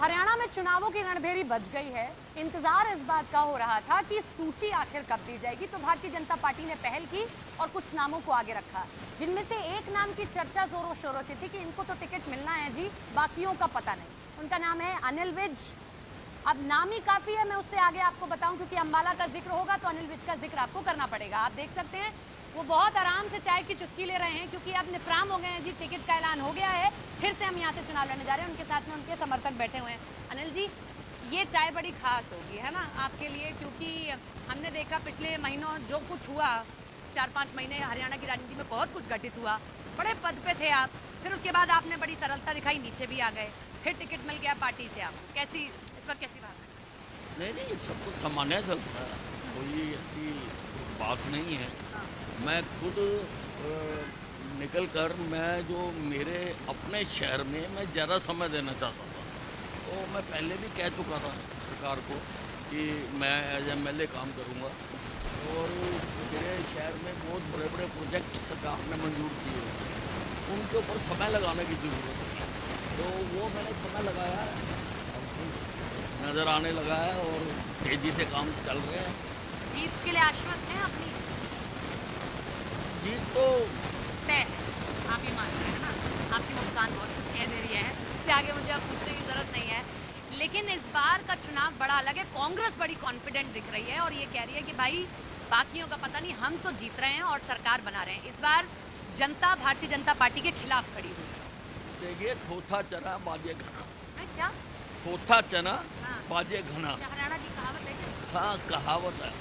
हरियाणा में चुनावों की रणभेरी बज गई है। इंतजार इस बात का हो रहा था कि सूची आखिर कब दी जाएगी, तो भारतीय जनता पार्टी ने पहल की और कुछ नामों को आगे रखा, जिनमें से एक नाम की चर्चा जोरों शोरों से थी कि इनको तो टिकट मिलना है जी, बाकियों का पता नहीं। उनका नाम है अनिल विज। अब नाम ही काफी है, मैं उससे आगे आपको बताऊं, क्योंकि अंबाला का जिक्र होगा तो अनिल विज का जिक्र आपको करना पड़ेगा। आप देख सकते हैं वो बहुत आराम से चाय की चुस्की ले रहे हैं, क्योंकि अब निफराम हो गए हैं जी, टिकट का ऐलान हो गया है। फिर से हम यहाँ से चुनाव लड़ने जा रहे हैं, उनके साथ में उनके समर्थक बैठे हुए हैं। अनिल जी, ये चाय बड़ी खास होगी है ना आपके लिए, क्योंकि हमने देखा पिछले महीनों जो कुछ हुआ, 4-5 महीने हरियाणा की राजनीति में बहुत कुछ घटित हुआ। बड़े पद पे थे आप, फिर उसके बाद आपने बड़ी सरलता दिखाई, नीचे भी आ गए, फिर टिकट मिल गया पार्टी से आपको। कैसी इस वक्त कैसी बात है? नहीं, सब कुछ सामान्य चलता है, कोई ऐसी बात नहीं है। मैं खुद निकल कर मैं जो मेरे अपने शहर में मैं ज़्यादा समय देना चाहता था, तो मैं पहले भी कह चुका था सरकार को कि मैं एज एमएलए काम करूँगा, और मेरे शहर में बहुत बड़े बड़े प्रोजेक्ट सरकार ने मंजूर किए, उनके ऊपर समय लगाने की ज़रूरत है। तो वो मैंने समय लगाया है, नज़र आने लगा है और तेज़ी से काम चल रहे हैं। जीत के लिए आश्वस्त हैं अपनी? जीत तो तय है, आप ही मान रहे हैं ना? आपकी मुस्कान बहुत कह दे रही है, इससे आगे मुझे अब पूछने की जरूरत नहीं है। लेकिन इस बार का चुनाव बड़ा अलग है। कांग्रेस बड़ी कॉन्फिडेंट दिख रही है और ये कह रही है कि भाई बाकियों का पता नहीं, हम तो जीत रहे हैं और सरकार बना रहे हैं। इस बार जनता भारतीय जनता पार्टी के खिलाफ खड़ी हुई है। देखिए, थोथा चना बाजे घना। क्या थोथा चना हाँ। बाजे घना। हरियाणा की कहावत है क्या? हाँ, कहावत है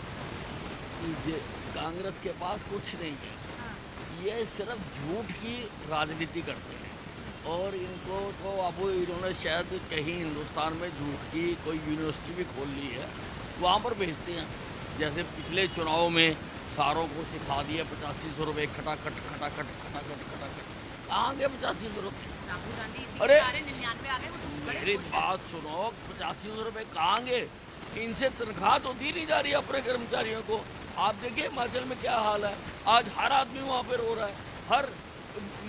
कि कांग्रेस के पास कुछ नहीं है, ये सिर्फ झूठ की राजनीति करते हैं। और इनको तो अब इन्होंने शायद कहीं हिंदुस्तान में झूठ की कोई यूनिवर्सिटी भी खोल ली है, वहाँ पर भेजते हैं। जैसे पिछले चुनाव में सारों को सिखा दिया 8500 रुपये खटाखट खटाखट खटाखट खटाखट। कहाँ गए 8500 रुपये? राहुल गांधी अरे 99 आ गए, वो तो बड़े मेरी खुश हैं। बात सुनो, 8500 रुपये कहाँ गए? इनसे तनख्वाह तो दी नहीं जा रही अपने कर्मचारियों को। आप देखिए हिमाचल में क्या हाल है, आज हर आदमी वहाँ पे रो रहा है, हर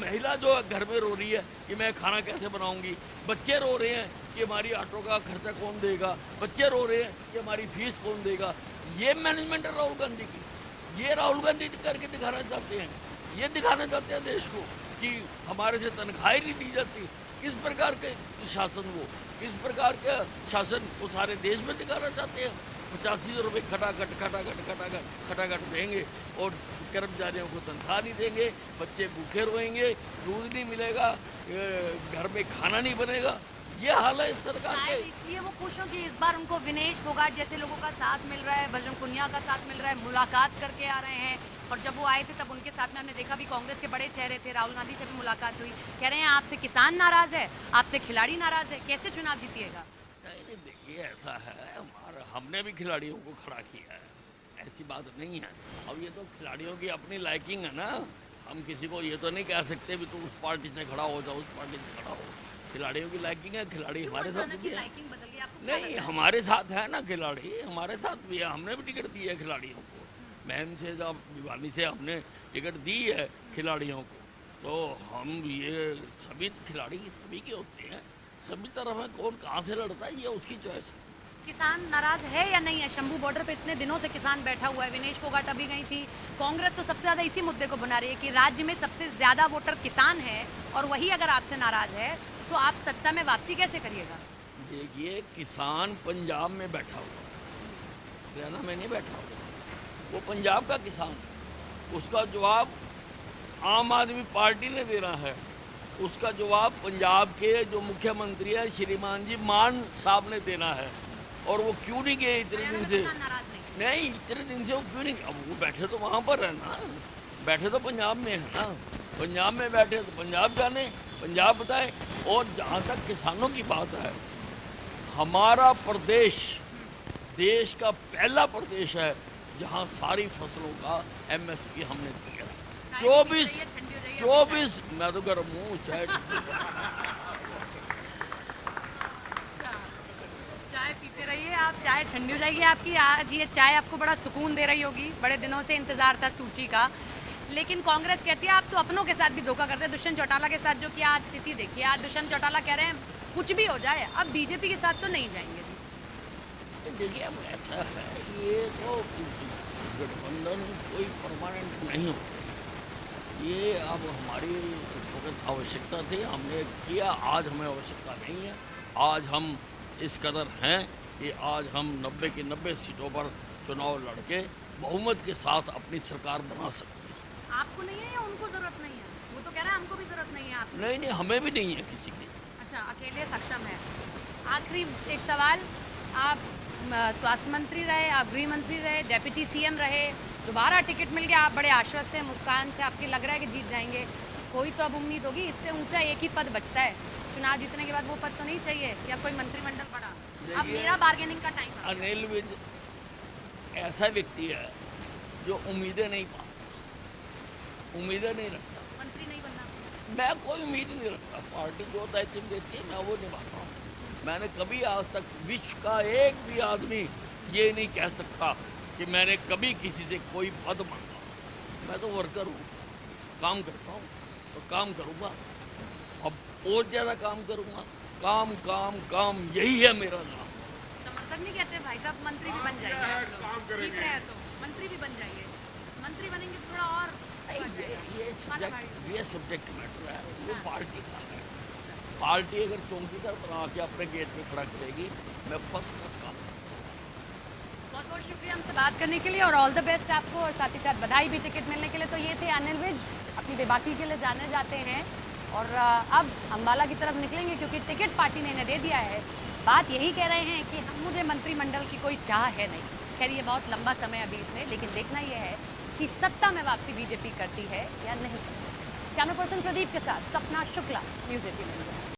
महिला जो है घर में रो रही है कि मैं खाना कैसे बनाऊंगी, बच्चे रो रहे हैं कि हमारी ऑटो का खर्चा कौन देगा, बच्चे रो रहे हैं कि हमारी फीस कौन देगा। ये मैनेजमेंट है राहुल गांधी की, ये राहुल गांधी करके दिखाना चाहते हैं, ये दिखाना चाहते हैं देश को कि हमारे से तनख्वाही नहीं दी जाती। किस प्रकार के शासन, वो किस प्रकार का शासन वो सारे देश में दिखाना चाहते हैं। 8500 रुपये खटाखट खटाखट खटाखट खटाखट देंगे और कर्मचारियों को तनख्वाह नहीं देंगे, बच्चे भूखे रोएंगे, दूध नहीं मिलेगा, घर में खाना नहीं बनेगा। ये हाल है इस सरकार के। इसलिए वो खुश हो कि इस बार उनको विनेश फोगाट जैसे लोगों का साथ मिल रहा है, बजरंग पुनिया का साथ मिल रहा है, मुलाकात करके आ रहे हैं। और जब वो आए थे तब उनके साथ में हमने देखा भी कांग्रेस के बड़े चेहरे थे, राहुल गांधी से भी मुलाकात हुई। कह रहे हैं आपसे किसान नाराज है, आपसे खिलाड़ी नाराज है, कैसे चुनाव जीतिएगा? नहीं, देखिए ऐसा है, हमने भी खिलाड़ियों को खड़ा किया है, ऐसी बात नहीं है। अब ये तो खिलाड़ियों की अपनी लाइकिंग है ना, हम किसी को ये तो नहीं कह सकते भी तू उस पार्टी से खड़ा हो जाओ, उस पार्टी से खड़ा हो। खिलाड़ियों की लाइकिंग है, खिलाड़ी हमारे साथ भी है। नहीं, हमारे साथ है ना खिलाड़ी, हमारे साथ भी है, हमने भी टिकट दी है खिलाड़ियों को। बहन से जब भिवानी से हमने टिकट दी है खिलाड़ियों को, तो हम ये सभी खिलाड़ी सभी के होते हैं, सभी तरफ है, कौन कहाँ से लड़ता है ये उसकी चॉइस है। किसान नाराज है या नहीं है? शंभू बॉर्डर पे इतने दिनों से किसान बैठा हुआ है, विनेश फोगाट अभी गई थी। कांग्रेस तो सबसे ज्यादा इसी मुद्दे को बना रही है कि राज्य में सबसे ज्यादा वोटर किसान है, और वही अगर आपसे नाराज है तो आप सत्ता में वापसी कैसे करिएगा? देखिए, किसान पंजाब में बैठा हुआ, हरियाणा में नहीं बैठा हुआ, वो पंजाब का किसान, उसका जवाब आम आदमी पार्टी ने देना है। उसका जवाब पंजाब के जो मुख्यमंत्री है श्रीमान जी मान साहब ने देना है। और वो क्यों नहीं गए इतने दिन से? नहीं, इतने दिन से वो क्यों नहीं? अब वो बैठे तो वहाँ पर है ना, बैठे तो पंजाब में है ना, पंजाब में बैठे तो पंजाब जाने, पंजाब बताए। और जहाँ तक किसानों की बात है, हमारा प्रदेश देश का पहला प्रदेश है जहाँ सारी फसलों का MSP हमने दिया। 24 मैं तो गर्म हूँ, चाय पीते रहिए आप, चाय ठंडी हो जाएगी आपकी। आज ये चाय आपको बड़ा सुकून दे रही होगी, बड़े दिनों से इंतजार था सूची का। लेकिन कांग्रेस कहती है आप तो अपनों के साथ भी धोखा करते हैं। दुष्यंत चौटाला के साथ जो कि आज स्थिति देखिए, आज दुष्यंत चौटाला कह रहे हैं कुछ भी हो जाए अब बीजेपी के साथ तो नहीं जाएंगे जी। देखिए अब ऐसा है, ये तो गठबंधन कोई परमानेंट नहीं होता। ये अब हमारी इस वक्त आवश्यकता थी, हमने किया। आज हमें आवश्यकता नहीं है। आज हम इस कदर हैं कि आज हम 90 की 90 सीटों पर चुनाव लड़के बहुमत के साथ अपनी सरकार बना सकते हैं। आपको नहीं है या उनको जरूरत नहीं है? वो तो कह रहा है हमको भी जरूरत नहीं है आपकी। नहीं नहीं, हमें भी नहीं है किसी की। अच्छा, अकेले सक्षम है। आखिरी एक सवाल, आप स्वास्थ्य मंत्री रहे, आप गृह मंत्री रहे, डेप्यूटी सीएम रहे, दोबारा टिकट मिल गया, आप बड़े आश्वस्त हैं, मुस्कान से आपके लग रहा है कि जीत जाएंगे। कोई तो अब उम्मीद होगी, इससे ऊंचा एक ही पद बचता है, चुनाव जीतने के बाद वो पद तो नहीं चाहिए, या कोई मंत्रिमंडल बड़ा? अब मेरा बार्गेनिंग का टाइम है। अनिल विज ऐसा व्यक्ति है जो उम्मीदें नहीं पाता, उम्मीदें नहीं रखता। मंत्री नहीं बनना? मैं कोई उम्मीद नहीं रखता। पार्टी जो दायित्व देती है मैं वो निभाता हूँ। मैंने कभी आज तक विश्व का एक भी आदमी ये नहीं कह सकता कि मैंने कभी किसी से कोई पद मांगा। मैं तो वर्कर हूँ, काम करता हूँ तो काम करूँगा, अब और ज़्यादा काम करूँगा। काम काम काम, यही है मेरा नाम। समर्थन नहीं कहते भाई साहब, मंत्री भी बन जाएंगे, ठीक रहे तो मंत्री भी बन जाइए। मंत्री बनेंगे तो थोड़ा और ये सब्जेक्ट मैटर है, वो पार्टी का है। पार्टी अगर चौकीदार बना के अपने गेट पे खड़ा करेगी, मैं फर्स्ट क्लास काम करूँगा। बहुत बहुत शुक्रिया हमसे बात करने के लिए और ऑल द बेस्ट आपको, और साथ ही साथ बधाई भी टिकट मिलने के लिए। तो ये थे अनिल विज, अपनी बेबाकी के लिए जाने जाते हैं और अब अम्बाला की तरफ निकलेंगे क्योंकि टिकट पार्टी ने इन्हें दे दिया है। बात यही कह रहे हैं कि हम मुझे मंत्रिमंडल की कोई चाह है नहीं। खैर ये बहुत लंबा समय अभी इसमें, लेकिन देखना यह है कि सत्ता में वापसी बीजेपी करती है या नहीं। कैमरा पर्सन प्रदीप के साथ सपना शुक्ला, न्यूज़ 18 इंडिया।